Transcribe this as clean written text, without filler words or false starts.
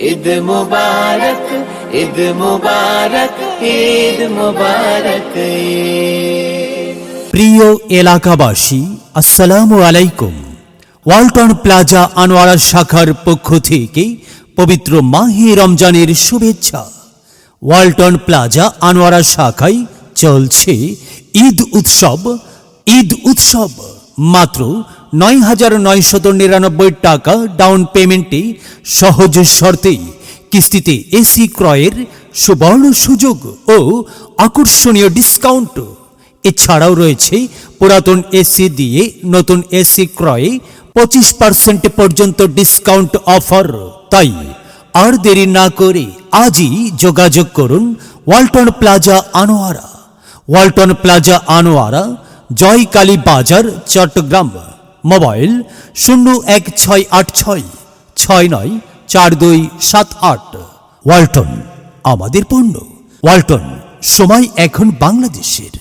ঈদ মুবারক, ঈদ মুবারক, ঈদ মুবারক। প্রিয় এলাকাবাসী, আসসালামু আলাইকুম। ওয়ালটন প্লাজা আনোয়ারা শাখার পক্ষ থেকে পবিত্র মাহে রমজানের শুভেচ্ছা। ওয়ালটন প্লাজা আনোয়ারা শাখায় চলছে ঈদ উৎসব। ঈদ উৎসব মাত্র ৯,৯৯৯ টাকা ডাউন পেমেন্টে সহজ শর্তে কিস্তিতে এসি ক্রয়ের সুবর্ণ সুযোগ ও আকর্ষণীয় ডিসকাউন্ট। এছাড়াও রয়েছে পুরাতন এসি দিয়ে নতুন এসি ক্রয়ে 25% পর্যন্ত ডিসকাউন্ট অফার। তাই আর দেরি না করে আজই যোগাযোগ করুন ওয়ালটন প্লাজা আনোয়ারা। ওয়ালটন প্লাজা আনোয়ারা, জয়কালী বাজার, চট্টগ্রাম। মোবাইল 016866942778। ওয়ালটন, আমাদের পণ্য। ওয়ালটন, সময় এখন বাংলাদেশের।